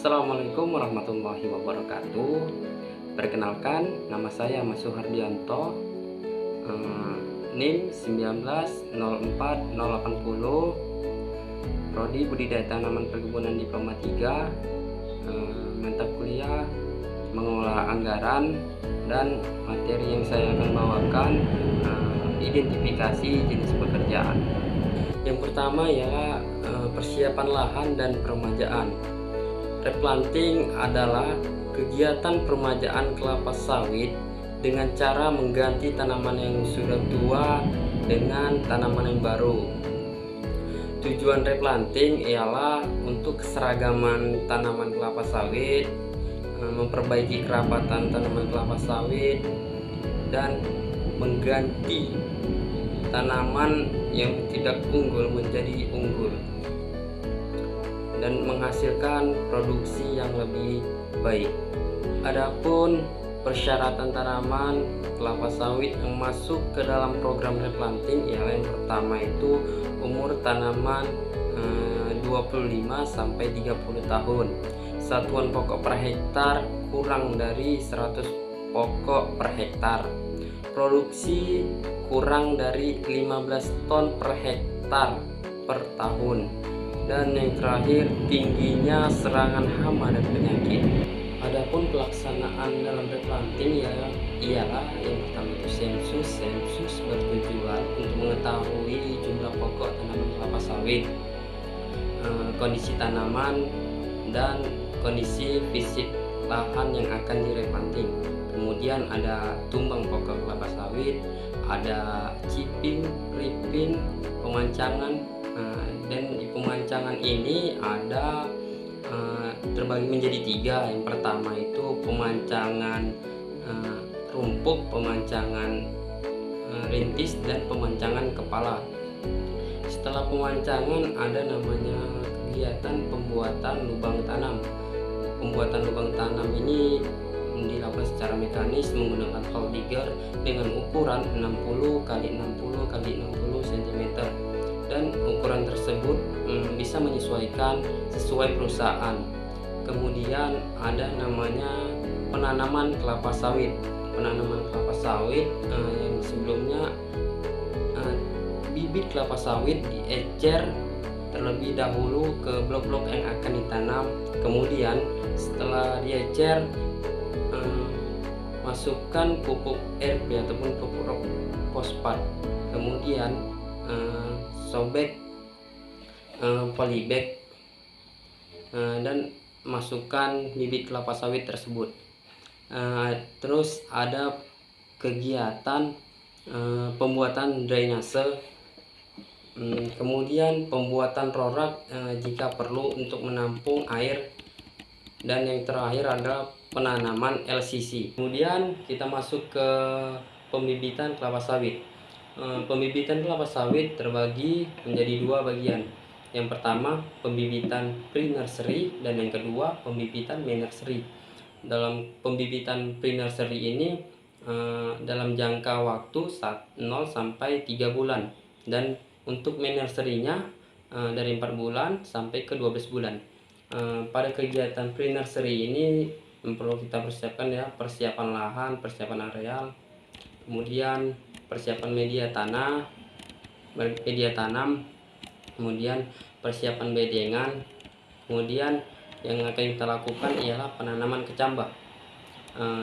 Assalamualaikum warahmatullahi wabarakatuh. Perkenalkan, nama saya Mas Suhardianto, NIM 1904080, Prodi Budidaya Tanaman Perkebunan Diploma 3, mata kuliah mengelola anggaran, dan materi yang saya akan bawakan identifikasi jenis pekerjaan. Yang pertama ialah persiapan lahan dan peremajaan. Replanting adalah kegiatan peremajaan kelapa sawit dengan cara mengganti tanaman yang sudah tua dengan tanaman yang baru. Tujuan replanting ialah untuk keseragaman tanaman kelapa sawit, memperbaiki kerapatan tanaman kelapa sawit, dan mengganti tanaman yang tidak unggul menjadi unggul, dan menghasilkan produksi yang lebih baik. Adapun persyaratan tanaman kelapa sawit yang masuk ke dalam program replanting ialah yang pertama itu umur tanaman 25 sampai 30 tahun. Satuan pokok per hektar kurang dari 100 pokok per hektar. Produksi kurang dari 15 ton per hektar per tahun. Dan yang terakhir, tingginya serangan hama dan penyakit. Adapun pelaksanaan dalam replanting ialah yang pertama itu sensus bertujuan untuk mengetahui jumlah pokok tanaman kelapa sawit, kondisi tanaman, dan kondisi fisik lahan yang akan direplanting. Kemudian ada tumbang pokok kelapa sawit, ada chipping, ripping, pemancangan. Dan di pemancangan ini ada terbagi menjadi 3. Yang pertama itu pemancangan rumput, pemancangan rintis, dan pemancangan kepala. Setelah pemancangan ada namanya kegiatan pembuatan lubang tanam. Pembuatan lubang tanam ini dilakukan secara mekanis menggunakan hole digger dengan ukuran 60 x 60 x 60 cm. Dan ukuran tersebut bisa menyesuaikan sesuai perusahaan. Kemudian ada namanya penanaman kelapa sawit. Penanaman kelapa sawit yang sebelumnya bibit kelapa sawit diecer terlebih dahulu ke blok-blok yang akan ditanam. Kemudian setelah diecer, masukkan pupuk RP ataupun pupuk fosfat. Kemudian sobek polybag dan masukkan bibit kelapa sawit tersebut. Terus ada kegiatan pembuatan drainase, kemudian pembuatan rorak jika perlu untuk menampung air, dan yang terakhir adalah penanaman LCC. Kemudian kita masuk ke pembibitan kelapa sawit. Pembibitan kelapa sawit terbagi menjadi 2 bagian. Yang pertama pembibitan pre-nursery, dan yang kedua pembibitan main nursery. Dalam pembibitan pre-nursery ini dalam jangka waktu 0 sampai 3 bulan, dan untuk main nursery-nya dari 4 bulan sampai ke 12 bulan. Pada kegiatan pre-nursery ini perlu kita persiapkan persiapan lahan, persiapan areal, kemudian persiapan media tanam, kemudian persiapan bedengan. Kemudian yang akan kita lakukan ialah penanaman kecambah.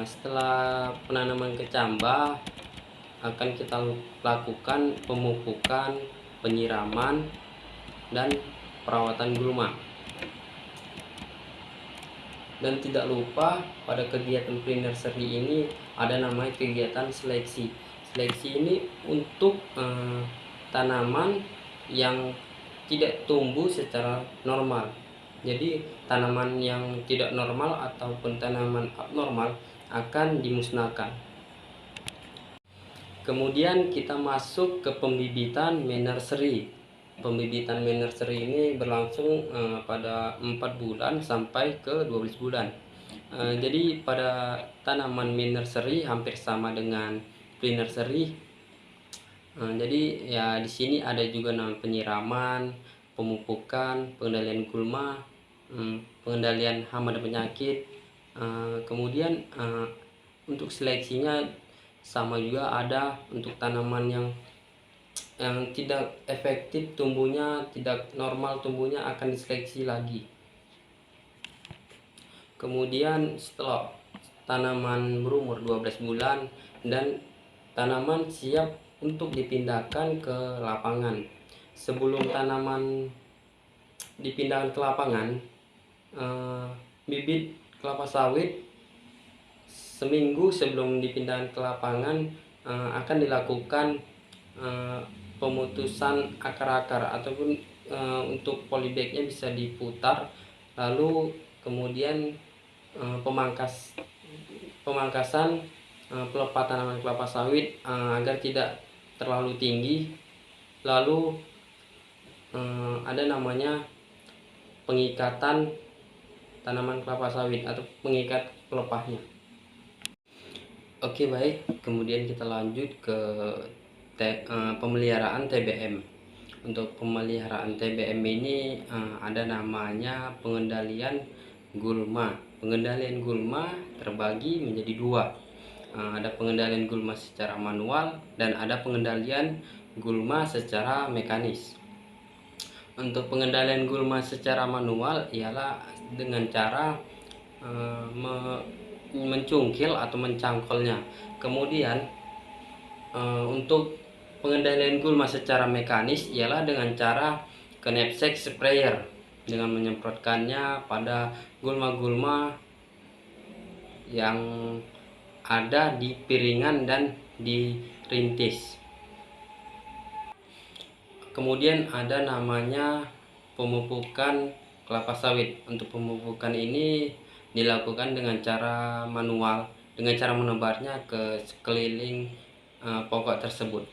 Setelah penanaman kecambah akan kita lakukan pemupukan, penyiraman, dan perawatan gulma. Dan tidak lupa pada kegiatan pre-nursery ini ada namanya kegiatan seleksi. Seleksi ini untuk tanaman yang tidak tumbuh secara normal. Jadi tanaman yang tidak normal ataupun tanaman abnormal akan dimusnahkan. Kemudian kita masuk ke pembibitan main nursery. Pembibitan main nursery ini berlangsung pada 4 bulan sampai ke 12 bulan. Jadi pada tanaman main nursery hampir sama dengan pre-nursery. Jadi di sini ada juga penyiraman, pemupukan, pengendalian gulma, pengendalian hama dan penyakit. Kemudian untuk seleksinya sama juga, ada untuk tanaman yang tidak efektif tumbuhnya, tidak normal tumbuhnya, akan diseleksi lagi. Kemudian setelah tanaman berumur 12 bulan dan tanaman siap untuk dipindahkan ke lapangan. Sebelum tanaman dipindahkan ke lapangan, bibit kelapa sawit seminggu sebelum dipindahkan ke lapangan akan dilakukan pemutusan akar-akar, ataupun untuk polybagnya bisa diputar, lalu kemudian pemangkasan pelepah tanaman kelapa sawit agar tidak terlalu tinggi. Lalu ada namanya pengikatan tanaman kelapa sawit atau pengikat pelepahnya. Oke, baik, kemudian kita lanjut ke pemeliharaan TBM. Untuk pemeliharaan TBM ini ada namanya pengendalian gulma. Pengendalian gulma terbagi menjadi dua. Ada pengendalian gulma secara manual dan ada pengendalian gulma secara mekanis. Untuk pengendalian gulma secara manual ialah dengan cara mencungkil atau mencangkolnya. Kemudian untuk pengendalian gulma secara mekanis ialah dengan cara knapsack sprayer, dengan menyemprotkannya pada gulma-gulma yang ada di piringan dan di rintis. Kemudian ada namanya pemupukan kelapa sawit. Untuk pemupukan ini dilakukan dengan cara manual, dengan cara menebarnya ke sekeliling pokok tersebut.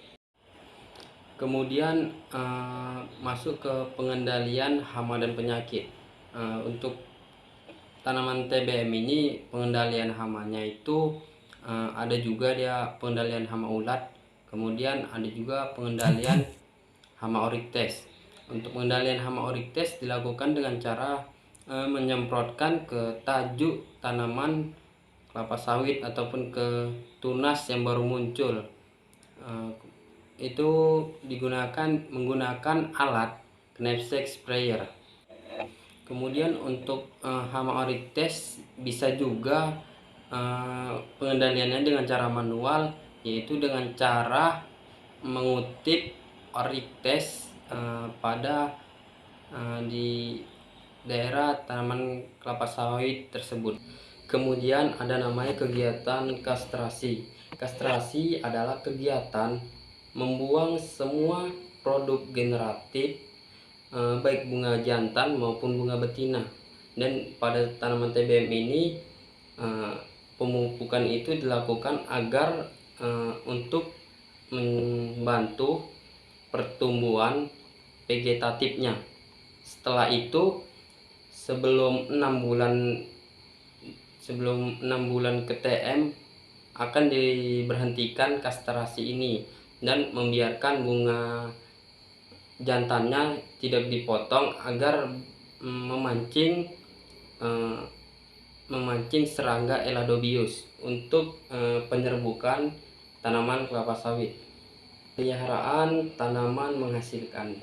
Kemudian masuk ke pengendalian hama dan penyakit. Untuk tanaman TBM ini pengendalian hamanya itu ada juga dia pengendalian hama ulat, kemudian ada juga pengendalian hama oryctes. Untuk pengendalian hama oryctes dilakukan dengan cara menyemprotkan ke tajuk tanaman kelapa sawit ataupun ke tunas yang baru muncul. Itu menggunakan alat knapsack sprayer. Kemudian untuk hama oryctes bisa juga pengendaliannya dengan cara manual, yaitu dengan cara mengutip oryctes pada di daerah tanaman kelapa sawit tersebut. Kemudian ada namanya kegiatan kastrasi. Kastrasi adalah kegiatan membuang semua produk generatif baik bunga jantan maupun bunga betina. Dan pada tanaman TBM ini pemupukan itu dilakukan agar untuk membantu pertumbuhan vegetatifnya. Setelah itu sebelum 6 bulan ke TM akan diberhentikan kastrasi ini dan membiarkan bunga jantannya tidak dipotong agar memancing serangga Eladobius untuk penyerbukan tanaman kelapa sawit. Peliharaan tanaman menghasilkan.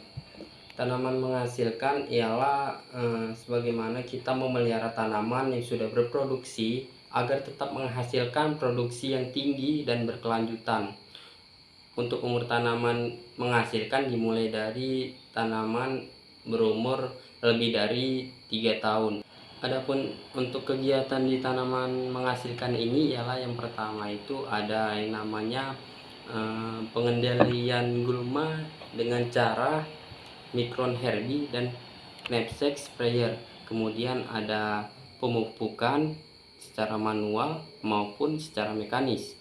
Tanaman menghasilkan ialah sebagaimana kita memelihara tanaman yang sudah berproduksi agar tetap menghasilkan produksi yang tinggi dan berkelanjutan. Untuk umur tanaman menghasilkan dimulai dari tanaman berumur lebih dari 3 tahun. Adapun untuk kegiatan di tanaman menghasilkan ini ialah yang pertama itu ada yang namanya pengendalian gulma dengan cara micron herbi dan knapsack sprayer. Kemudian ada pemupukan secara manual maupun secara mekanis.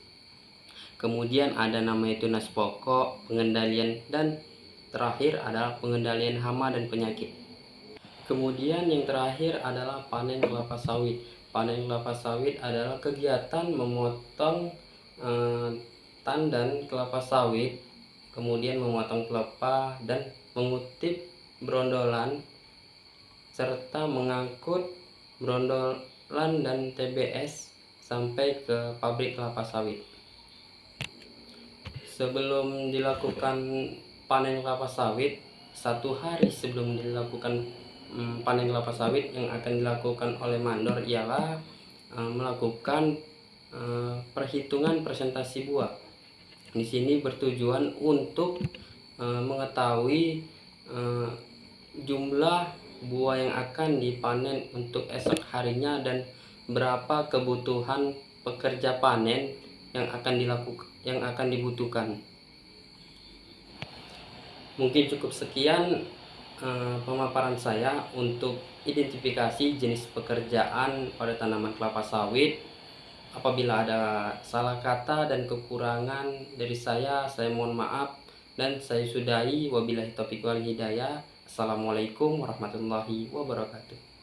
Kemudian ada namanya tunas pokok, pengendalian, dan terakhir adalah pengendalian hama dan penyakit. Kemudian yang terakhir adalah panen kelapa sawit. Panen kelapa sawit adalah kegiatan memotong tandan kelapa sawit, kemudian memotong pelepah dan mengutip brondolan serta mengangkut brondolan dan TBS sampai ke pabrik kelapa sawit. Sebelum dilakukan panen kelapa sawit, 1 hari sebelum dilakukan panen kelapa sawit, yang akan dilakukan oleh mandor ialah melakukan perhitungan presentasi buah. Di sini bertujuan untuk mengetahui jumlah buah yang akan dipanen untuk esok harinya dan berapa kebutuhan pekerja panen yang akan dibutuhkan. Mungkin cukup sekian pemaparan saya untuk identifikasi jenis pekerjaan pada tanaman kelapa sawit. Apabila ada salah kata dan kekurangan dari saya mohon maaf, dan saya sudahi. Wabillahi taufiq wal hidayah. Assalamualaikum warahmatullahi wabarakatuh.